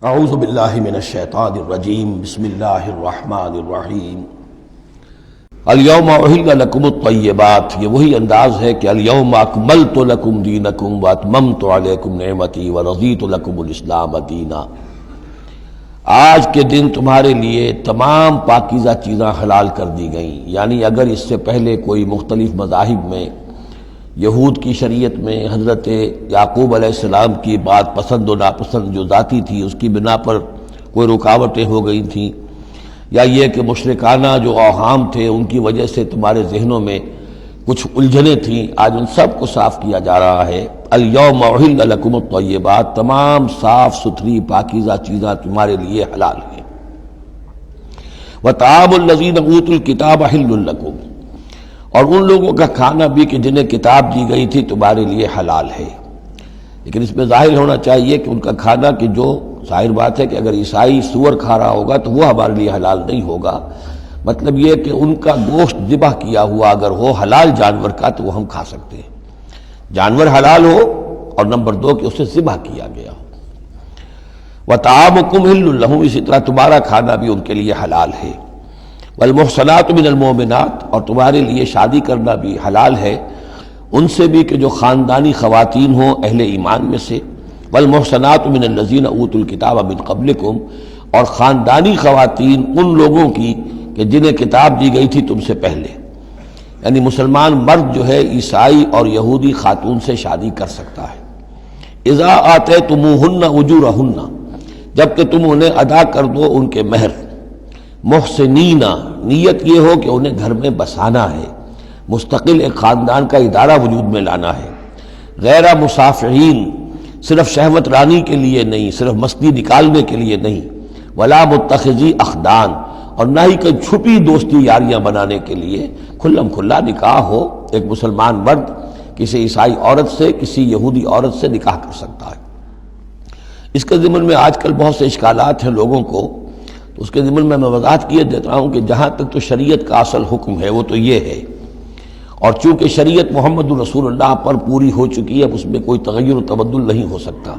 اعوذ باللہ من الشیطان الرجیم بسم اللہ الرحمن الرحیم الیوم احل لکم الطیبات۔ یہ وہی انداز ہے کہ الیوم اکملت لکم دینکم واتممت علیکم نعمتی ورضیت لکم الاسلام دینا۔ آج کے دن تمہارے لیے تمام پاکیزہ چیزاں حلال کر دی گئیں، یعنی اگر اس سے پہلے کوئی مختلف مذاہب میں، یہود کی شریعت میں حضرت یعقوب علیہ السلام کی بات پسند و ناپسند جو ذاتی تھی اس کی بنا پر کوئی رکاوٹیں ہو گئی تھیں، یا یہ کہ مشرکانہ جو اوہام تھے ان کی وجہ سے تمہارے ذہنوں میں کچھ الجھنیں تھیں، آج ان سب کو صاف کیا جا رہا ہے۔ الیوم احل لکم الطیبات، تمام صاف ستھری پاکیزہ چیزاں تمہارے لیے حلال ہیں۔ وطعام الذین اوتوا الکتاب حل لکم، اور ان لوگوں کا کھانا بھی کہ جنہیں کتاب دی گئی تھی تمہارے لیے حلال ہے۔ لیکن اس میں ظاہر ہونا چاہیے کہ ان کا کھانا کہ جو ظاہر بات ہے کہ اگر عیسائی سور کھا رہا ہوگا تو وہ ہمارے لیے حلال نہیں ہوگا، مطلب یہ کہ ان کا گوشت ذبح کیا ہوا اگر ہو حلال جانور کا تو وہ ہم کھا سکتے ہیں، جانور حلال ہو، اور نمبر دو کہ اسے ذبح کیا گیا ہو۔ وطعامکم حل لہم، اسی طرح تمہارا کھانا بھی ان کے لیے حلال ہے۔ والمحصنات من المؤمنات، اور تمہارے لیے شادی کرنا بھی حلال ہے ان سے بھی کہ جو خاندانی خواتین ہوں اہل ایمان میں سے۔ والمحصنات من الذین اوتوا الکتاب من قبلکم، اور خاندانی خواتین ان لوگوں کی کہ جنہیں کتاب دی گئی تھی تم سے پہلے، یعنی مسلمان مرد جو ہے عیسائی اور یہودی خاتون سے شادی کر سکتا ہے۔ اذا آتیتموہن اجورہن، جب کہ تم انہیں ادا کر دو ان کے مہر۔ محسنین، نیت یہ ہو کہ انہیں گھر میں بسانا ہے، مستقل ایک خاندان کا ادارہ وجود میں لانا ہے۔ غیر مسافحین، صرف شہوت رانی کے لیے نہیں، صرف مستی نکالنے کے لیے نہیں۔ ولا متخذی اخدان، اور نہ ہی کوئی چھپی دوستی یاریاں بنانے کے لیے، کھلم کھلا نکاح ہو، ایک مسلمان مرد کسی عیسائی عورت سے، کسی یہودی عورت سے نکاح کر سکتا ہے۔ اس کے ضمن میں آج کل بہت سے اشکالات ہیں لوگوں کو، تو اس کے ضمن میں وضاحت کیے دیتا ہوں کہ جہاں تک تو شریعت کا اصل حکم ہے وہ تو یہ ہے، اور چونکہ شریعت محمد رسول اللہ پر پوری ہو چکی ہے، اب اس میں کوئی تغیر و تبدل نہیں ہو سکتا،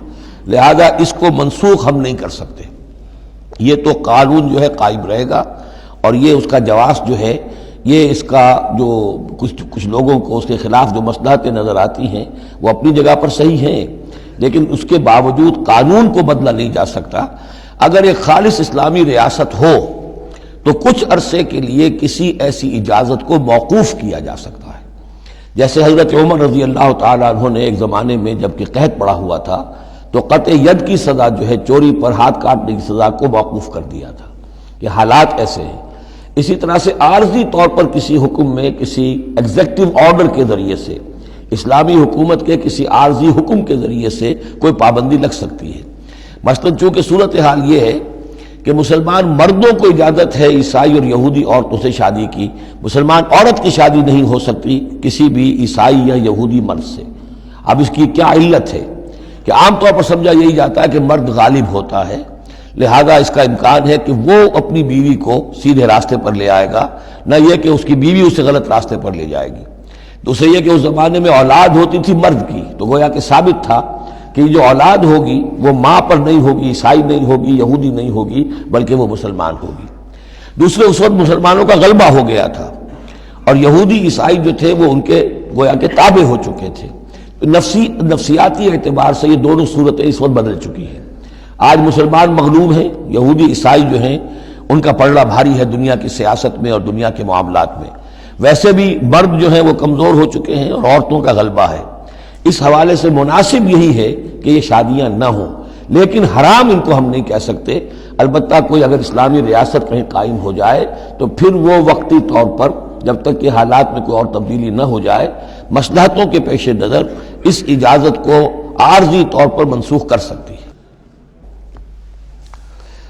لہذا اس کو منسوخ ہم نہیں کر سکتے۔ یہ تو قانون جو ہے قائم رہے گا، اور یہ اس کا جواز جو ہے، یہ اس کا جو کچھ لوگوں کو اس کے خلاف جو مصلحتیں نظر آتی ہیں وہ اپنی جگہ پر صحیح ہیں، لیکن اس کے باوجود قانون کو بدلا نہیں جا سکتا۔ اگر ایک خالص اسلامی ریاست ہو تو کچھ عرصے کے لیے کسی ایسی اجازت کو موقوف کیا جا سکتا ہے، جیسے حضرت عمر رضی اللہ تعالیٰ عنہ نے ایک زمانے میں جب کہ قحط پڑا ہوا تھا تو قطع ید کی سزا جو ہے، چوری پر ہاتھ کاٹنے کی سزا کو موقوف کر دیا تھا کہ حالات ایسے ہیں۔ اسی طرح سے عارضی طور پر کسی حکم میں، کسی ایگزیکٹو آرڈر کے ذریعے سے، اسلامی حکومت کے کسی عارضی حکم کے ذریعے سے کوئی پابندی لگ سکتی ہے۔ مثلاً چونکہ صورتحال یہ ہے کہ مسلمان مردوں کو اجازت ہے عیسائی اور یہودی عورتوں سے شادی کی، مسلمان عورت کی شادی نہیں ہو سکتی کسی بھی عیسائی یا یہودی مرد سے۔ اب اس کی کیا علت ہے کہ عام طور پر سمجھا یہی جاتا ہے کہ مرد غالب ہوتا ہے، لہذا اس کا امکان ہے کہ وہ اپنی بیوی کو سیدھے راستے پر لے آئے گا، نہ یہ کہ اس کی بیوی اسے غلط راستے پر لے جائے گی۔ دوسرے یہ کہ اس زمانے میں اولاد ہوتی تھی مرد کی، تو گویا کہ ثابت تھا کہ جو اولاد ہوگی وہ ماں پر نہیں ہوگی، عیسائی نہیں ہوگی، یہودی نہیں ہوگی، بلکہ وہ مسلمان ہوگی۔ دوسرے اس وقت مسلمانوں کا غلبہ ہو گیا تھا، اور یہودی عیسائی جو تھے وہ ان کے گویا کہ تابع ہو چکے تھے۔ نفسیاتی اعتبار سے یہ دونوں صورتیں اس وقت بدل چکی ہیں۔ آج مسلمان مغلوب ہیں، یہودی عیسائی جو ہیں ان کا پلڑا بھاری ہے دنیا کی سیاست میں اور دنیا کے معاملات میں۔ ویسے بھی مرد جو ہیں وہ کمزور ہو چکے ہیں اور عورتوں کا غلبہ ہے۔ اس حوالے سے مناسب یہی ہے کہ یہ شادیاں نہ ہوں، لیکن حرام ان کو ہم نہیں کہہ سکتے۔ البتہ کوئی اگر اسلامی ریاست کہیں قائم ہو جائے تو پھر وہ وقتی طور پر، جب تک کہ حالات میں کوئی اور تبدیلی نہ ہو جائے، مصلحتوں کے پیش نظر اس اجازت کو عارضی طور پر منسوخ کر سکتی ہے۔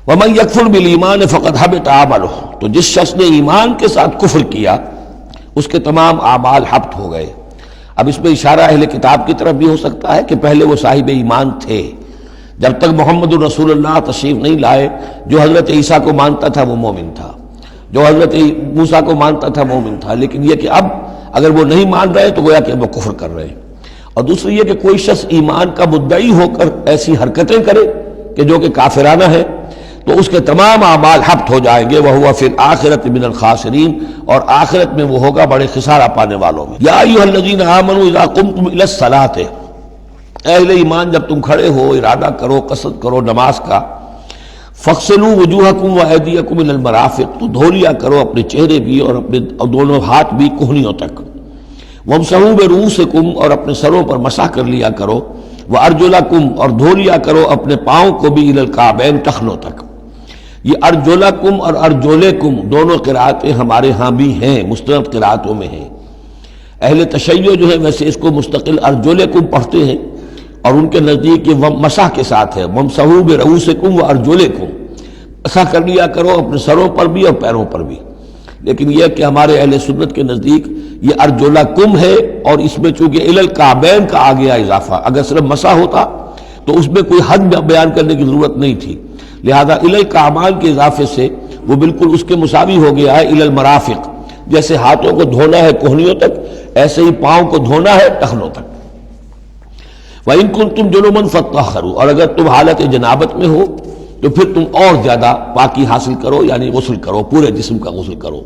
وَمَن يَكْفُرْ بِالْإِيمَانِ فَقَدْ حَبِطَ عَمَلُهُ، تو جس شخص نے ایمان کے ساتھ کفر کیا اس کے تمام اعمال حبط ہو گئے۔ اب اس میں اشارہ اہل کتاب کی طرف بھی ہو سکتا ہے کہ پہلے وہ صاحب ایمان تھے، جب تک محمد الرسول اللہ تشریف نہیں لائے، جو حضرت عیسیٰ کو مانتا تھا وہ مومن تھا، جو حضرت موسیٰ کو مانتا تھا مومن تھا، لیکن یہ کہ اب اگر وہ نہیں مان رہے تو گویا کہ وہ کفر کر رہے ہیں۔ اور دوسری یہ کہ کوئی شخص ایمان کا مدعی ہو کر ایسی حرکتیں کرے کہ جو کہ کافرانہ ہے، تو اس کے تمام اعمال حبط ہو جائیں گے، وَهُوَ فِي الْآخِرَةِ مِنَ الْخَاسِرِينَ، اور آخرت میں وہ ہوگا بڑے خسارہ پانے والوں میں۔ یا ایھا الذین آمنوا اذا قمتم الی الصلاۃ، اہل ایمان جب تم کھڑے ہو، ارادہ کرو، قصد کرو نماز کا، فاغسلوا وجوہکم وایدیکم الی المرافق، تو دھو لیا کرو اپنے چہرے بھی اور اپنے دونوں ہاتھ بھی کہنیوں تک، وامسحوا برؤوسکم، اور اپنے سروں پر مسح کر لیا کرو، وارجلکم، اور دھو لیا کرو اپنے پاؤں کو بھی الی الکعبین، ٹخنوں تک۔ یہ ارجلکم اور ارجلکم دونوں قرأتیں ہمارے ہاں بھی ہیں، مستند قرأتوں میں ہیں۔ اہل تشیع جو ہے ویسے اس کو مستقل ارجلکم پڑھتے ہیں، اور ان کے نزدیک یہ مسح کے ساتھ ہے، وامسحوا برؤوسکم وارجلکم، مسح کر لیا کرو اپنے سروں پر بھی اور پیروں پر بھی۔ لیکن یہ کہ ہمارے اہل سنت کے نزدیک یہ ارجلکم ہے، اور اس میں چونکہ الی الکعبین کا آ گیا اضافہ، اگر صرف مسح ہوتا تو اس میں کوئی حد بیان کرنے کی ضرورت نہیں تھی، لہذا الی الکعبین کے اضافے سے وہ بالکل اس کے مساوی ہو گیا ہے الی المرافق، جیسے ہاتھوں کو دھونا ہے کہنیوں تک، ایسے ہی پاؤں کو دھونا ہے ٹخنوں تک۔ وَإِن كُنتُمْ جُنُبًا فَاطَّهَّرُوا، اور اگر تم حالت جنابت میں ہو تو پھر تم اور زیادہ پاکی حاصل کرو، یعنی غسل کرو، پورے جسم کا غسل کرو۔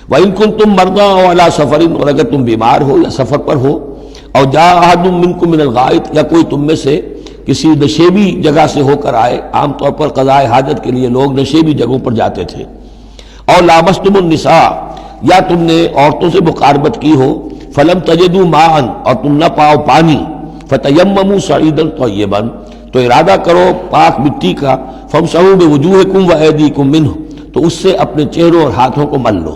وَإِن كُنتُمْ مَرْضَىٰ أَوْ عَلَىٰ سَفَرٍ، اور اگر تم بیمار ہو یا سفر پر ہو، اور جاء أَحَدٌ مِّنكُم مِّنَ الْغَائِطِ، یا کوئی تم میں سے کسی نشیبی جگہ سے ہو کر آئے، عام طور پر قضاء حاجت کے لیے لوگ نشیبی جگہوں پر جاتے تھے، اور لامستم النساء، یا تم نے عورتوں سے مقاربت کی ہو، فلم تجدوا ماء، اور تم نہ پاؤ پانی، فتیمموا صعیدا طیبا، تو ارادہ کرو پاک مٹی کا، فامسحوا بوجوہکم وایدیکم منہ، تو اس سے اپنے چہروں اور ہاتھوں کو مل لو۔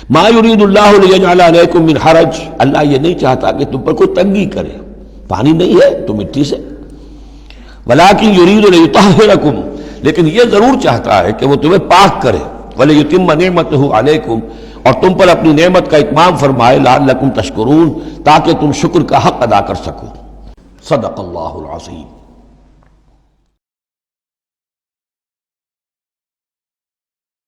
ما یرید اللہ لیجعل علیکم من حرج، اللہ یہ نہیں چاہتا کہ تم پر کوئی تنگی کرے، پانی نہیں ہے تو مٹی سے، ولکن یرید لیطہرکم، لیکن یہ ضرور چاہتا ہے کہ وہ تمہیں پاک کرے، ولیتم نعمتہ علیکم، اور تم پر اپنی نعمت کا اتمام فرمائے، لعلکم تشکرون، تاکہ تم شکر کا حق ادا کر سکو۔ صدق اللہ العظیم۔